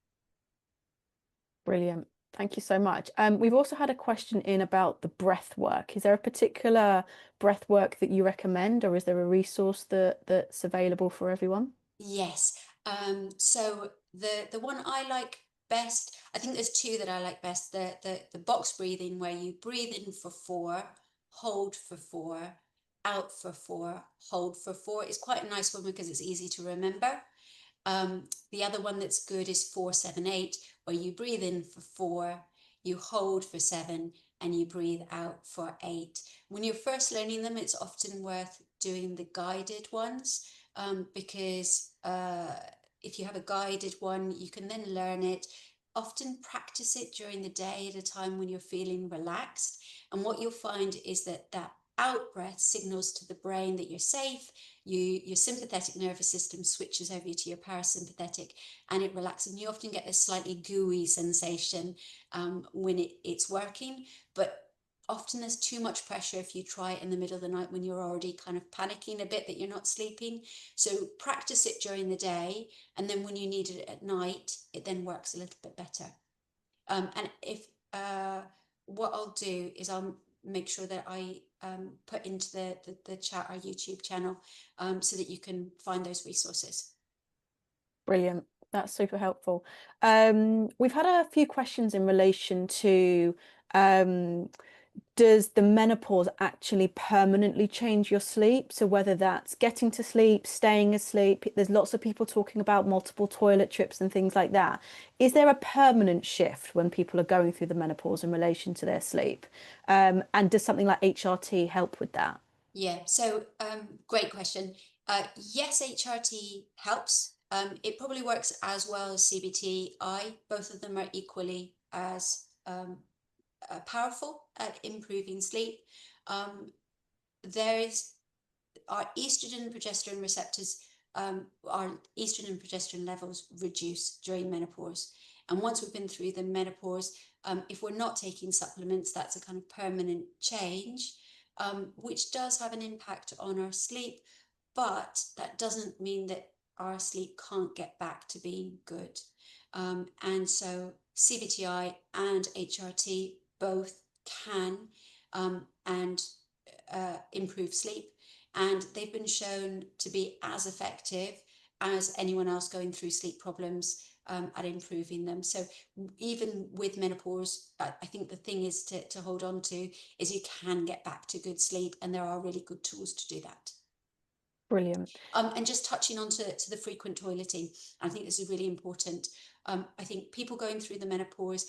Speaker 1: Brilliant. Thank you so much. We've also had a question in about the breath work. Is there a particular breath work that you recommend, or is there a resource that's available for everyone?
Speaker 2: Yes. So the one I like best, I think there's two that I like best. The box breathing, where you breathe in for 4, hold for 4, out for 4, hold for 4, is quite a nice one because it's easy to remember. The other one that's good is 4-7-8, where you breathe in for 4, you hold for 7, and you breathe out for 8. When you're first learning them, it's often worth doing the guided ones, because if you have a guided one, you can then learn it. Often practice it during the day at a time when you're feeling relaxed. And what you'll find is that that out breath signals to the brain that you're safe. Your sympathetic nervous system switches over to your parasympathetic, and it relaxes. And you often get this slightly gooey sensation when it's working, but often there's too much pressure if you try it in the middle of the night when you're already kind of panicking a bit that you're not sleeping. So practice it during the day, and then when you need it at night, it then works a little bit better. And if what I'll do is I'll make sure that I put into the chat our YouTube channel, so that you can find those resources.
Speaker 1: Brilliant. That's super helpful. We've had a few questions in relation to does the menopause actually permanently change your sleep? So whether that's getting to sleep, staying asleep, there's lots of people talking about multiple toilet trips and things like that. Is there a permanent shift when people are going through the menopause in relation to their sleep? And does something like HRT help with that?
Speaker 2: Yeah, so great question. Yes, HRT helps. It probably works as well as CBTI. Both of them are equally as powerful at improving sleep. There is our estrogen and progesterone receptors, our estrogen and progesterone levels reduce during menopause. And once we've been through the menopause, if we're not taking supplements, that's a kind of permanent change, which does have an impact on our sleep, but that doesn't mean that our sleep can't get back to being good. And so CBTI and HRT both can and improve sleep, and they've been shown to be as effective as anyone else going through sleep problems at improving them. So even with menopause, I think the thing is to hold on to is you can get back to good sleep, and there are really good tools to do that.
Speaker 1: Brilliant.
Speaker 2: And just touching on to the frequent toileting, I think this is really important. I think people going through the menopause,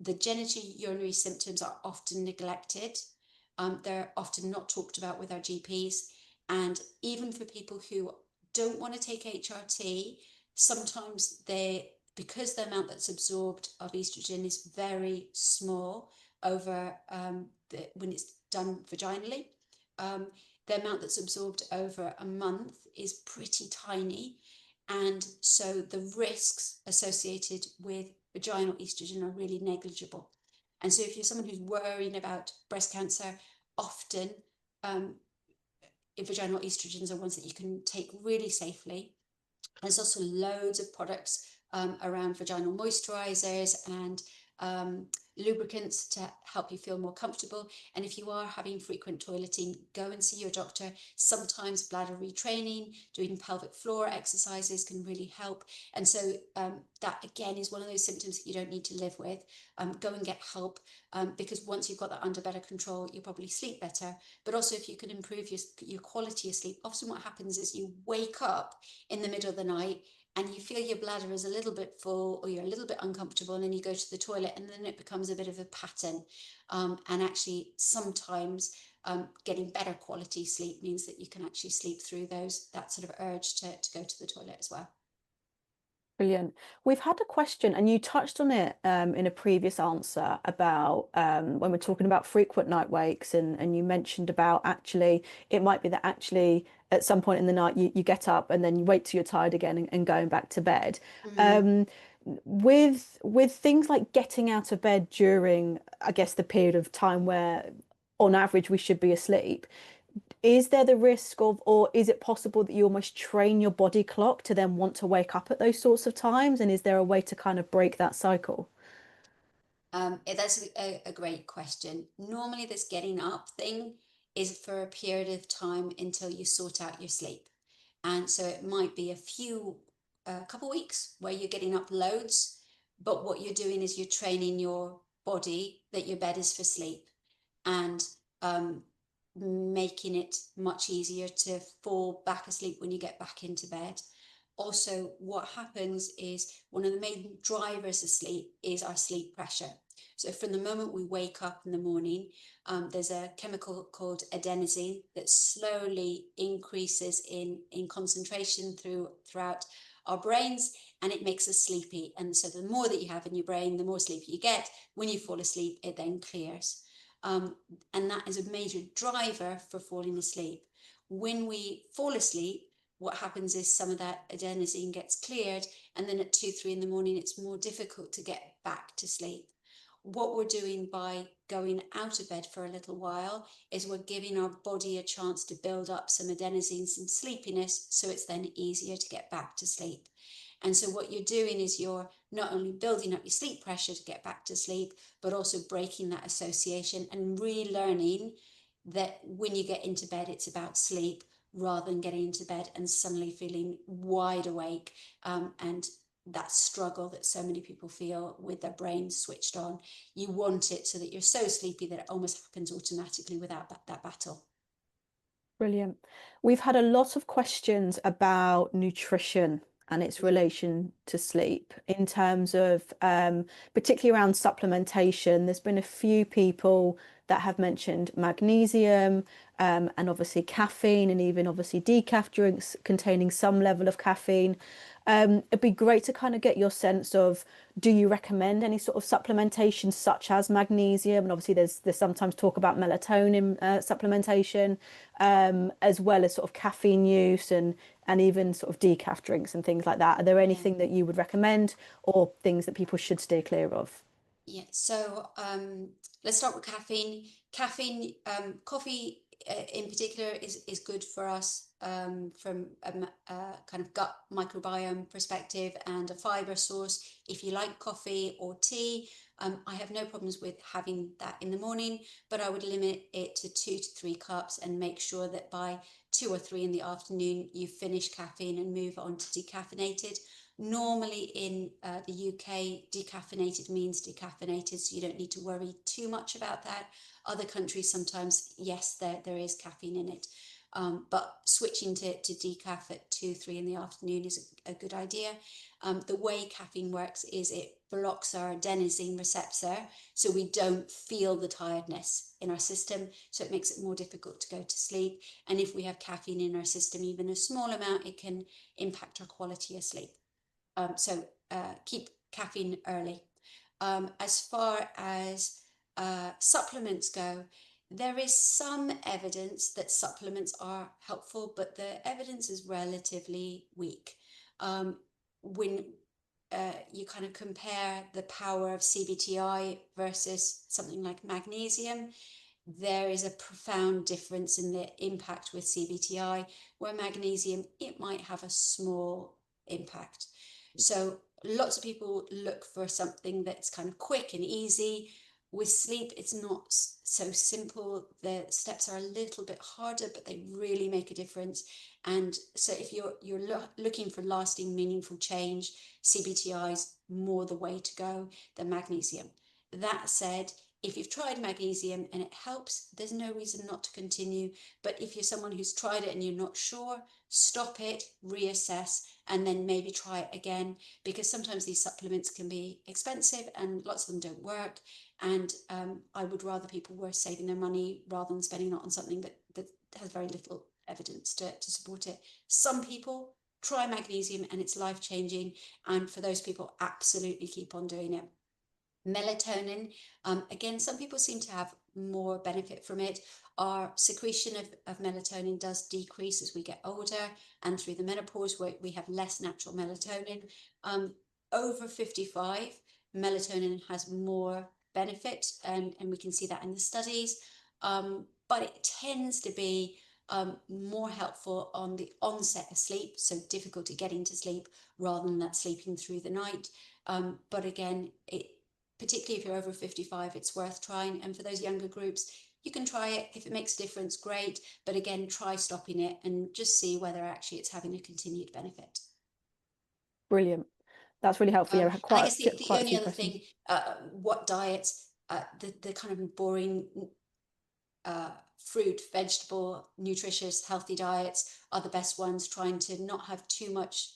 Speaker 2: the genitourinary symptoms are often neglected. They're often not talked about with our GPs. And even for people who don't want to take HRT, sometimes because the amount that's absorbed of estrogen is very small over when it's done vaginally, the amount that's absorbed over a month is pretty tiny. And so the risks associated with vaginal estrogen are really negligible. And so if you're someone who's worrying about breast cancer, often vaginal estrogens are ones that you can take really safely. There's also loads of products around vaginal moisturizers and lubricants to help you feel more comfortable. And if you are having frequent toileting, go and see your doctor. Sometimes bladder retraining, doing pelvic floor exercises can really help. And so that again is one of those symptoms that you don't need to live with. Go and get help, because once you've got that under better control, you'll probably sleep better. But also if you can improve your quality of sleep, often what happens is you wake up in the middle of the night and you feel your bladder is a little bit full, or you're a little bit uncomfortable, and then you go to the toilet, and then it becomes a bit of a pattern. And actually sometimes getting better quality sleep means that you can actually sleep through that sort of urge to go to the toilet as well.
Speaker 1: Brilliant. We've had a question, and you touched on it in a previous answer about when we're talking about frequent night wakes, and you mentioned about actually it might be that actually at some point in the night you get up and then you wait till you're tired again and going back to bed.
Speaker 2: Mm.
Speaker 1: Um, with things like getting out of bed during, I guess, the period of time where on average we should be asleep, is there the risk of, or is it possible that you almost train your body clock to then want to wake up at those sorts of times? And is there a way to kind of break that cycle?
Speaker 2: That's a great question. Normally, this getting up thing is for a period of time until you sort out your sleep. And so it might be a couple weeks where you're getting up loads, but what you're doing is you're training your body that your bed is for sleep, and um, making it much easier to fall back asleep when you get back into bed. Also, what happens is one of the main drivers of sleep is our sleep pressure. So from the moment we wake up in the morning, there's a chemical called adenosine that slowly increases in concentration throughout our brains, and it makes us sleepy. And so the more that you have in your brain, the more sleepy you get. When you fall asleep, it then clears. Um, and that is a major driver for falling asleep. When we fall asleep, what happens is some of that adenosine gets cleared, and then at 2, 3 in the morning, it's more difficult to get back to sleep. What we're doing by going out of bed for a little while is we're giving our body a chance to build up some adenosine, some sleepiness, so it's then easier to get back to sleep. And so what you're doing is you're not only building up your sleep pressure to get back to sleep, but also breaking that association and relearning that when you get into bed, it's about sleep rather than getting into bed and suddenly feeling wide awake, and that struggle that so many people feel with their brains switched on. You want it so that you're so sleepy that it almost happens automatically without that battle.
Speaker 1: Brilliant. We've had a lot of questions about nutrition and its
Speaker 2: Mm.
Speaker 1: relation to sleep in terms of, particularly around supplementation. There's been a few people that have mentioned magnesium, and obviously caffeine, and even obviously decaf drinks containing some level of caffeine. It'd be great to kind of get your sense of, do you recommend any sort of supplementation such as magnesium? And obviously there's sometimes talk about melatonin supplementation, as well as sort of caffeine use and even sort of decaf drinks and things like that. Are there
Speaker 2: Yeah.
Speaker 1: anything that you would recommend, or things that people should steer clear of?
Speaker 2: Yeah, so let's start with caffeine. Coffee in particular is good for us, from a kind of gut microbiome perspective and a fiber source. If you like coffee or tea, I have no problems with having that in the morning, but I would limit it to 2 to 3 cups and make sure that by 2 or 3 in the afternoon you finish caffeine and move on to decaffeinated. Normally in the UK, decaffeinated means decaffeinated, so you don't need to worry too much about that. Other countries, sometimes, yes, there is caffeine in it. But switching to decaf at 2, 3 in the afternoon is a good idea. The way caffeine works is it blocks our adenosine receptor, so we don't feel the tiredness in our system, so it makes it more difficult to go to sleep. And if we have caffeine in our system, even a small amount, it can impact our quality of sleep. So keep caffeine early. As far as supplements go, there is some evidence that supplements are helpful, but the evidence is relatively weak. When you kind of compare the power of CBTI versus something like magnesium, there is a profound difference in the impact with CBTI, where magnesium, it might have a small impact. So lots of people look for something that's kind of quick and easy. with sleep, it's not so simple. The steps are a little bit harder, but they really make a difference. And so if you're looking for lasting, meaningful change, CBTI is more the way to go than magnesium. That said, if you've tried magnesium and it helps, there's no reason not to continue. But if you're someone who's tried it and you're not sure, stop it, reassess, and then maybe try it again, because sometimes these supplements can be expensive and lots of them don't work. And I would rather people were saving their money rather than spending it on something that has very little evidence to support it. Some people try magnesium and it's life-changing. And for those people, absolutely keep on doing it. Melatonin, again, some people seem to have more benefit from it. Our secretion of melatonin does decrease as we get older, and through the menopause where we have less natural melatonin. Over 55, melatonin has more benefit, and we can see that in the studies, but it tends to be more helpful on the onset of sleep, so difficulty getting to sleep rather than that sleeping through the night. But again, particularly if you're over 55, it's worth trying. And for those younger groups, you can try it. If it makes a difference, great. But again, try stopping it and just see whether actually it's having a continued benefit.
Speaker 1: Brilliant. That's really helpful. Yeah, we had
Speaker 2: And I guess the
Speaker 1: quite a
Speaker 2: only
Speaker 1: few
Speaker 2: other
Speaker 1: questions.
Speaker 2: thing, what diets, the kind of boring fruit, vegetable, nutritious, healthy diets are the best ones, trying to not have too much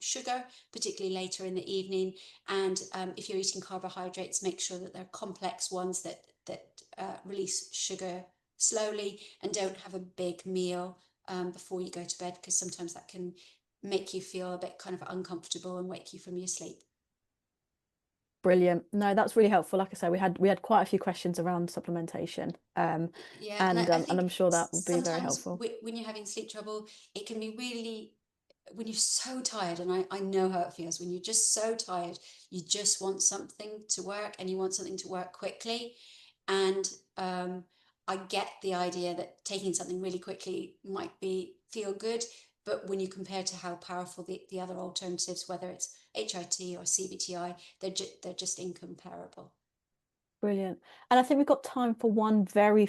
Speaker 2: sugar, particularly later in the evening. And if you're eating carbohydrates, make sure that they're complex ones that release sugar slowly, and don't have a big meal before you go to bed, because sometimes that can make you feel a bit kind of uncomfortable and wake you from your sleep.
Speaker 1: Brilliant. No, that's really helpful. Like I say, we had quite a few questions around supplementation,
Speaker 2: Yeah, and I
Speaker 1: and I'm
Speaker 2: think
Speaker 1: sure that will be very
Speaker 2: sometimes
Speaker 1: helpful.
Speaker 2: when you're having sleep trouble, it can be really, when you're so tired, and I know how it feels when you're just so tired, you just want something to work, and you want something to work quickly. And I get the idea that taking something really quickly might feel good, but when you compare to how powerful the other alternatives, whether it's HRT or CBTI, they're just incomparable.
Speaker 1: Brilliant. And I think we've got time for one very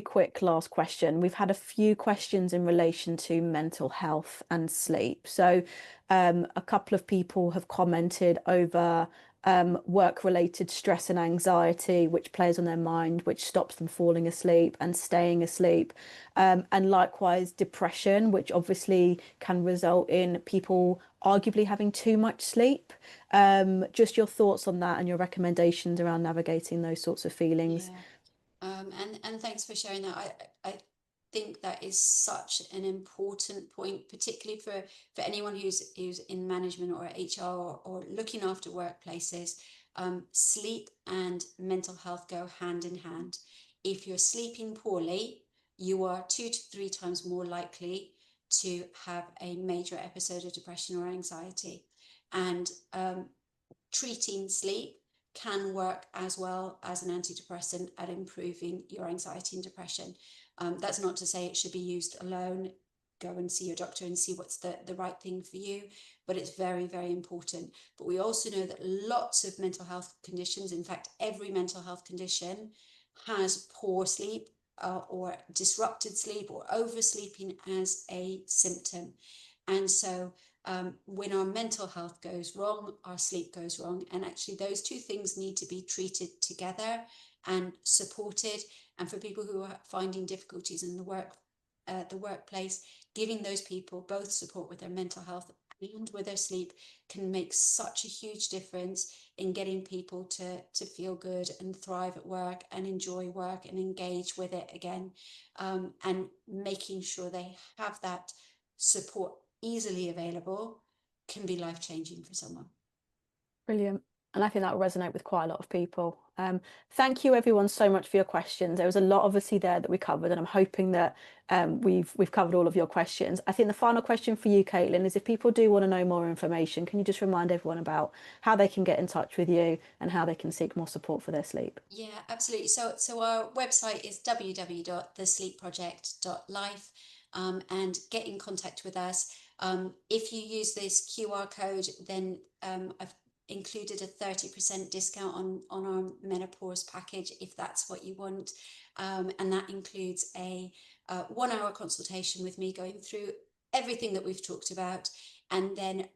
Speaker 1: quick last question. We've had a few questions in relation to mental health and sleep. So, a couple of people have commented over work-related stress and anxiety, which plays on their mind, which stops them falling asleep and staying asleep. And likewise, depression, which obviously can result in people arguably having too much sleep. Just your thoughts on that and your recommendations around navigating those sorts of feelings.
Speaker 2: Yeah. And thanks for sharing that. I think that is such an important point, particularly for anyone who's in management or HR, or looking after workplaces. Sleep and mental health go hand in hand. If you're sleeping poorly, you are 2 to 3 times more likely to have a major episode of depression or anxiety. And treating sleep can work as well as an antidepressant at improving your anxiety and depression. That's not to say it should be used alone. Go and see your doctor and see what's the right thing for you, but it's very, very important. But we also know that lots of mental health conditions, in fact, every mental health condition, has poor sleep, or disrupted sleep, or oversleeping as a symptom. And so when our mental health goes wrong, our sleep goes wrong. And actually, those two things need to be treated together and supported. And for people who are finding difficulties in the workplace, giving those people both support with their mental health and with their sleep can make such a huge difference in getting people to feel good and thrive at work and enjoy work and engage with it again, and making sure they have that support easily available can be life-changing for someone.
Speaker 1: Brilliant. And I think that will resonate with quite a lot of people. Thank you everyone so much for your questions. There was a lot obviously there that we covered, and I'm hoping that we've covered all of your questions. I think the final question for you, Caitlin, is if people do want to know more information, can you just remind everyone about how they can get in touch with you and how they can seek more support for their sleep?
Speaker 2: Yeah, absolutely. So our website is www.thesleepproject.life, and get in contact with us. If you use this QR code, then I've included a 30% discount on our menopause package if that's what you want. And that includes a 1 hour consultation with me going through everything that we've talked about, and then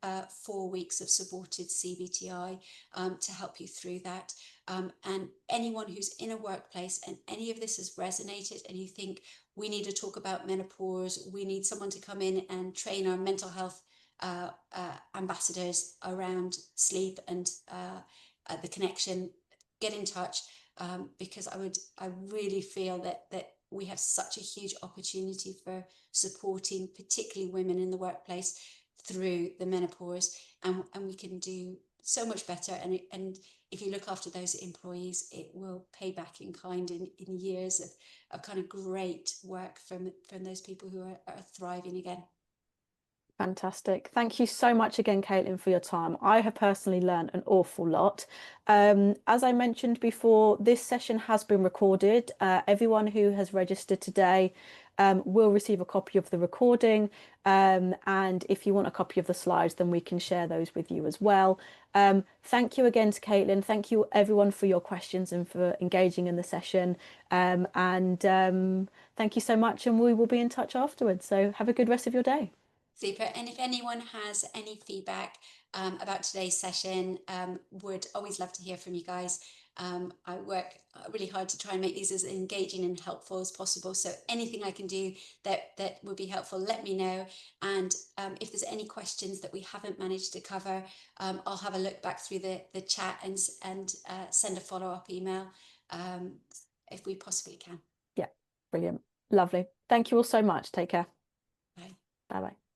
Speaker 2: 4 weeks of supported CBTI to help you through that. And anyone who's in a workplace and any of this has resonated and you think we need to talk about menopause, we need someone to come in and train our mental health ambassadors around sleep and the connection, get in touch, because I really feel that we have such a huge opportunity for supporting particularly women in the workplace through the menopause, and we can do so much better, and if you look after those employees, it will pay back in kind in years of kind of great work from those people who are thriving again.
Speaker 1: Fantastic. Thank you so much again, Caitlin, for your time. I have personally learned an awful lot. As I mentioned before, this session has been recorded. Everyone who has registered today will receive a copy of the recording. And if you want a copy of the slides, then we can share those with you as well. Thank you again to Caitlin. Thank you everyone for your questions and for engaging in the session. Thank you so much, and we will be in touch afterwards. So have a good rest of your day.
Speaker 2: Super. And if anyone has any feedback about today's session, would always love to hear from you guys. I work really hard to try and make these as engaging and helpful as possible. So anything I can do that would be helpful, let me know. And if there's any questions that we haven't managed to cover, I'll have a look back through the chat and send a follow-up email if we possibly can.
Speaker 1: Yeah, brilliant. Lovely. Thank you all so much. Take care.
Speaker 2: Bye.
Speaker 1: Bye bye.